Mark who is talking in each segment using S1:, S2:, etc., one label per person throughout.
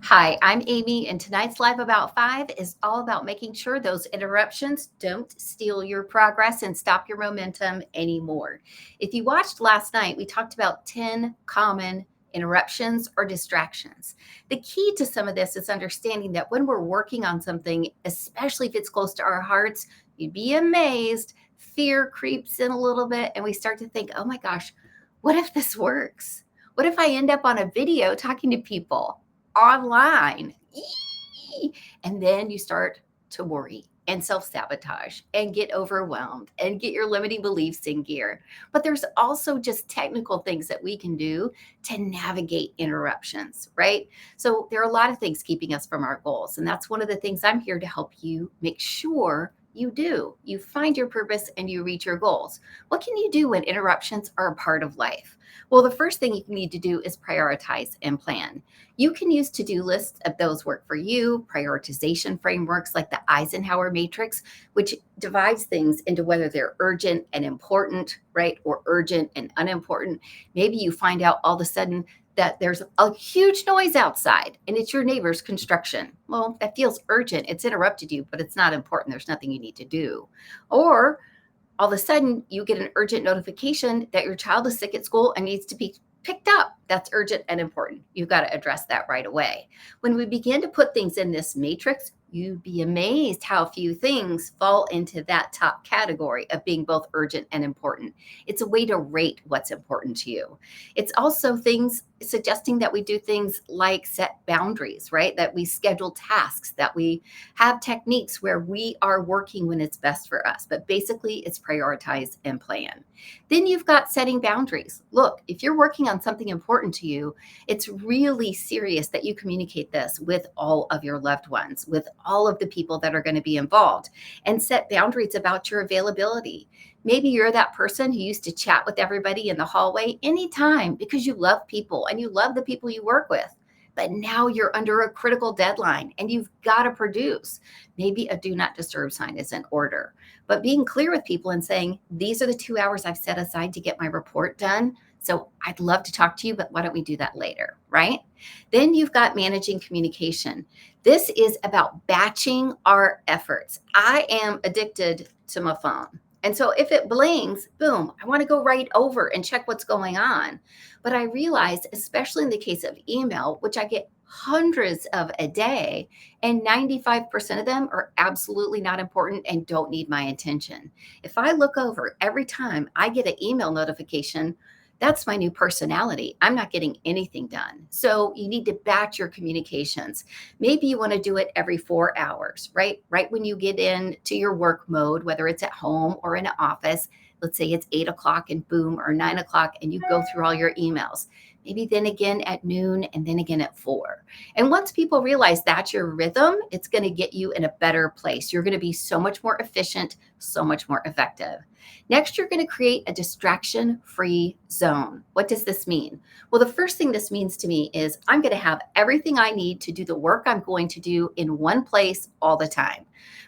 S1: Hi, I'm Amy, and tonight's Live About Five is all about making sure those interruptions don't steal your progress and stop your momentum anymore. If you watched last night, we talked about 10 common interruptions or distractions. The key to some of this is understanding that when we're working on something, especially if it's close to our hearts, you'd be amazed. Fear creeps in a little bit, and we start to think, oh my gosh, what if this works? What if I end up on a video talking to people online? And then you start to worry and self-sabotage and get overwhelmed and get your limiting beliefs in gear. But there's also just technical things that we can do to navigate interruptions, right? So there are a lot of things keeping us from our goals. And that's one of the things I'm here to help you make sure you do. You find your purpose and you reach your goals. What can you do when interruptions are a part of life? Well, the first thing you need to do is prioritize and plan. You can use to-do lists if those work for you, prioritization frameworks like the Eisenhower matrix, which divides things into whether they're urgent and important, right? Or urgent and unimportant. Maybe you find out all of a sudden that there's a huge noise outside and it's your neighbor's construction. Well, that feels urgent. It's interrupted you, but it's not important. There's nothing you need to do. Or all of a sudden you get an urgent notification that your child is sick at school and needs to be picked up. That's urgent and important. You've got to address that right away. When we begin to put things in this matrix, you'd be amazed how few things fall into that top category of being both urgent and important. It's a way to rate what's important to you. It's also things suggesting that we do things like set boundaries, right? That we schedule tasks, that we have techniques where we are working when it's best for us. But basically, it's prioritize and plan. Then you've got setting boundaries. Look, if you're working on something important to you, it's really serious that you communicate this with all of your loved ones, with all of the people that are going to be involved, and set boundaries about your availability. Maybe you're that person who used to chat with everybody in the hallway anytime because you love people and you love the people you work with. But now you're under a critical deadline and you've got to produce. Maybe a do not disturb sign is in order. But being clear with people and saying, these are the 2 hours I've set aside to get my report done. So I'd love to talk to you, but why don't we do that later, right? Then you've got managing communication. This is about batching our efforts. I am addicted to my phone. And so if it blings, boom, I want to go right over and check what's going on. But I realized, especially in the case of email, which I get hundreds of a day, and 95% of them are absolutely not important and don't need my attention. If I look over every time I get an email notification, that's my new personality. I'm not getting anything done. So you need to batch your communications. Maybe you want to do it every 4 hours, right? Right when you get into your work mode, whether it's at home or in an office. Let's say it's 8 o'clock and boom, or 9 o'clock, and you go through all your emails. Maybe then again at noon and then again at 4. And once people realize that's your rhythm, it's going to get you in a better place. You're going to be so much more efficient, so much more effective. Next, you're going to create a distraction-free zone. What does this mean? Well, the first thing this means to me is I'm going to have everything I need to do the work I'm going to do in one place all the time.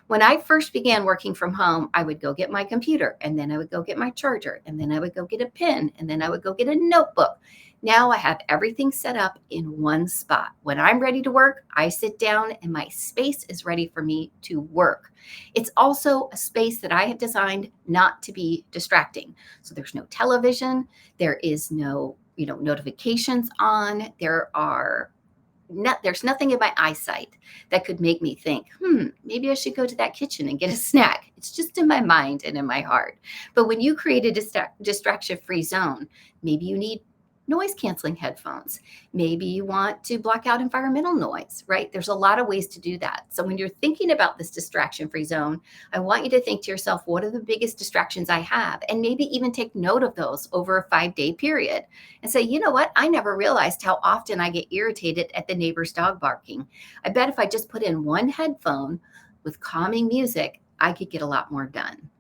S1: When I first began working from home, I would go get my computer, and then I would go get my charger, and then I would go get a pen, and then I would go get a notebook. Now I have everything set up in one spot. When I'm ready to work, I sit down and my space is ready for me to work. It's also a space that I have designed not to be distracting. So there's no television, there is no, notifications on, there's nothing in my eyesight that could make me think, maybe I should go to that kitchen and get a snack. It's just in my mind and in my heart. But when you create a distraction-free zone, maybe you need noise canceling headphones. Maybe you want to block out environmental noise, right? There's a lot of ways to do that. So when you're thinking about this distraction-free zone, I want you to think to yourself, what are the biggest distractions I have? And maybe even take note of those over a 5-day period and say, you know what? I never realized how often I get irritated at the neighbor's dog barking. I bet if I just put in one headphone with calming music, I could get a lot more done.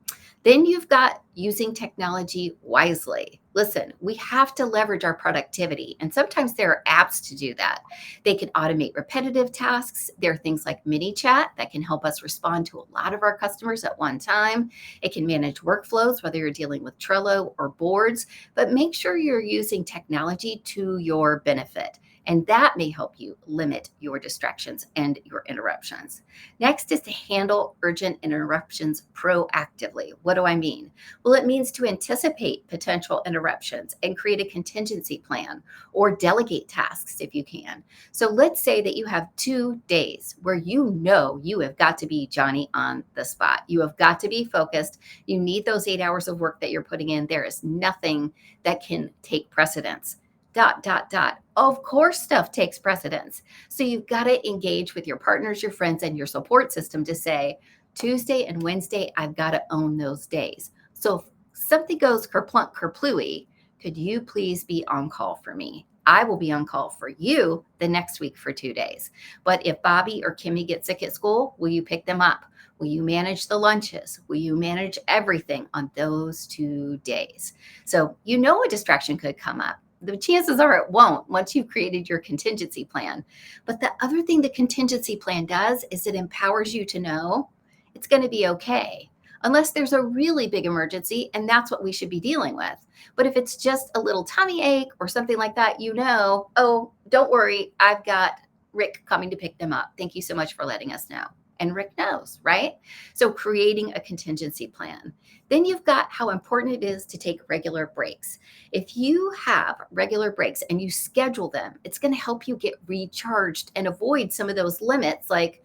S1: Then you've got using technology wisely. Listen, we have to leverage our productivity, and sometimes there are apps to do that. They can automate repetitive tasks. There are things like mini chat that can help us respond to a lot of our customers at one time. It can manage workflows, whether you're dealing with Trello or boards, but make sure you're using technology to your benefit And that may help you limit your distractions and your interruptions. Next is to handle urgent interruptions proactively. What do I mean? Well, it means to anticipate potential interruptions and create a contingency plan or delegate tasks if you can. So let's say that you have 2 days where you know you have got to be Johnny on the spot. You have got to be focused. You need those 8 hours of work that you're putting in. There is nothing that can take precedence. Dot, dot, dot. Of course, stuff takes precedence. So you've got to engage with your partners, your friends, and your support system to say, Tuesday and Wednesday, I've got to own those days. So if something goes kerplunk, kerplooey, could you please be on call for me? I will be on call for you the next week for 2 days. But if Bobby or Kimmy get sick at school, will you pick them up? Will you manage the lunches? Will you manage everything on those 2 days? So you know a distraction could come up. The chances are it won't once you've created your contingency plan. But the other thing the contingency plan does is it empowers you to know it's going to be okay, unless there's a really big emergency, and that's what we should be dealing with. But if it's just a little tummy ache or something like that, you know, oh, don't worry, I've got Rick coming to pick them up. Thank you so much for letting us know. And Rick knows, right? So creating a contingency plan. Then you've got how important it is to take regular breaks. If you have regular breaks and you schedule them, it's going to help you get recharged and avoid some of those limits. Like,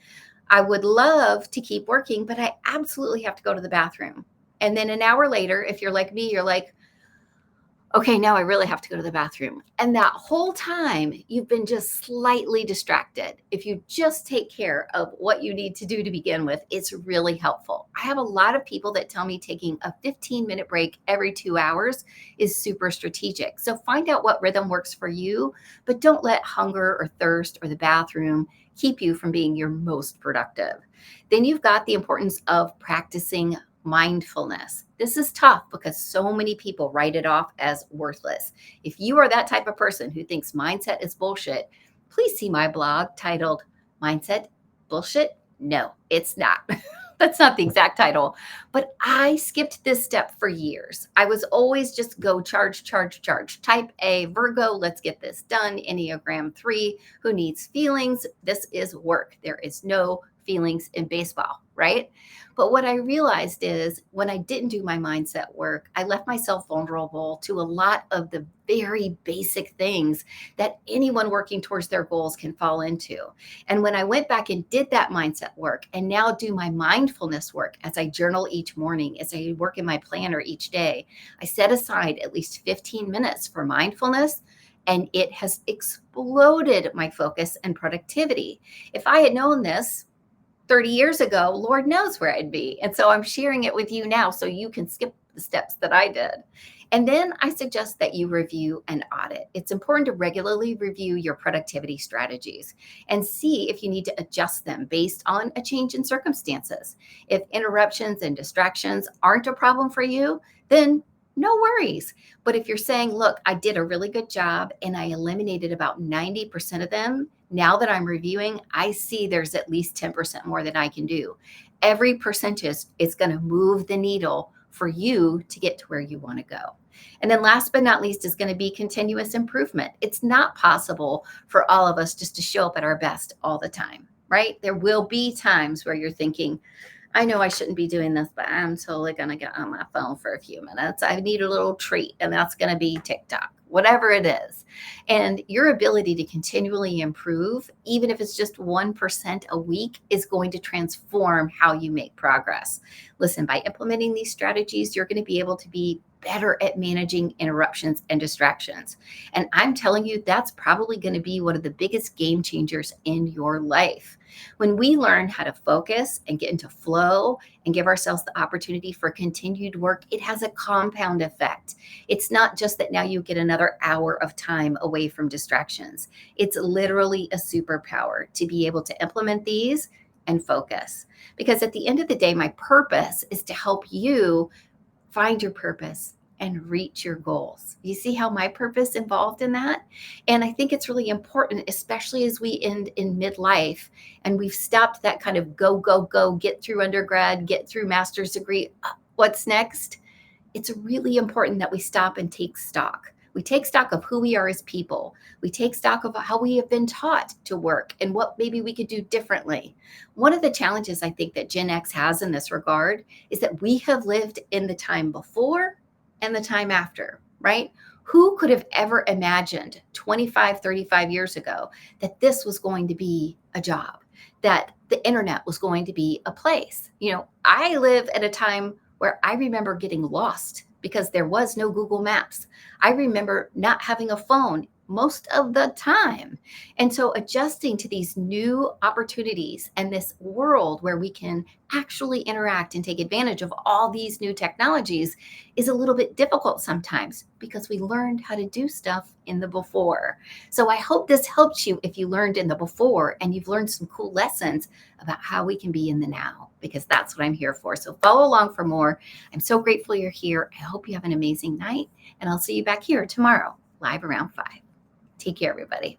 S1: I would love to keep working, but I absolutely have to go to the bathroom. And then an hour later, if you're like me, you're like, okay, now I really have to go to the bathroom. And that whole time you've been just slightly distracted. If you just take care of what you need to do to begin with, it's really helpful. I have a lot of people that tell me taking a 15-minute break every 2 hours is super strategic. So find out what rhythm works for you, but don't let hunger or thirst or the bathroom keep you from being your most productive. Then you've got the importance of practicing mindfulness. This is tough because so many people write it off as worthless. If you are that type of person who thinks mindset is bullshit, please see my blog titled Mindset Bullshit. No, it's not. That's not the exact title, but I skipped this step for years. I was always just go charge, charge, charge. Type A, Virgo, let's get this done. Enneagram 3, who needs feelings? This is work. There is no feelings in baseball, right? But what I realized is when I didn't do my mindset work, I left myself vulnerable to a lot of the very basic things that anyone working towards their goals can fall into. And when I went back and did that mindset work and now do my mindfulness work as I journal each morning, as I work in my planner each day, I set aside at least 15 minutes for mindfulness. And it has exploded my focus and productivity. If I had known this 30 years ago, Lord knows where I'd be. And so I'm sharing it with you now so you can skip the steps that I did. And then I suggest that you review and audit. It's important to regularly review your productivity strategies and see if you need to adjust them based on a change in circumstances. If interruptions and distractions aren't a problem for you, then no worries. But if you're saying, look, I did a really good job and I eliminated about 90% of them, now that I'm reviewing, I see there's at least 10% more that I can do. Every percentage is going to move the needle for you to get to where you want to go. And then last but not least is going to be continuous improvement. It's not possible for all of us just to show up at our best all the time, right? There will be times where you're thinking, I know I shouldn't be doing this, but I'm totally going to get on my phone for a few minutes. I need a little treat, and that's going to be TikTok, whatever it is. And your ability to continually improve, even if it's just 1% a week, is going to transform how you make progress. Listen, by implementing these strategies, you're going to be able to be better at managing interruptions and distractions. And I'm telling you, that's probably going to be one of the biggest game changers in your life. When we learn how to focus and get into flow and give ourselves the opportunity for continued work, it has a compound effect. It's not just that now you get another hour of time away from distractions. It's literally a superpower to be able to implement these and focus. Because at the end of the day, my purpose is to help you find your purpose and reach your goals. You see how my purpose involved in that? And I think it's really important, especially as we end in midlife and we've stopped that kind of go, go, go, get through undergrad, get through master's degree. What's next? It's really important that we stop and take stock. We take stock of who we are as people. We take stock of how we have been taught to work and what maybe we could do differently. One of the challenges I think that Gen X has in this regard is that we have lived in the time before and the time after, right? Who could have ever imagined 25, 35 years ago that this was going to be a job, that the internet was going to be a place? I live at a time where I remember getting lost because there was no Google Maps. I remember not having a phone most of the time. And so adjusting to these new opportunities and this world where we can actually interact and take advantage of all these new technologies is a little bit difficult sometimes because we learned how to do stuff in the before. So I hope this helps you if you learned in the before and you've learned some cool lessons about how we can be in the now, because that's what I'm here for. So follow along for more. I'm so grateful you're here. I hope you have an amazing night, and I'll see you back here tomorrow, live around 5. Take care, everybody.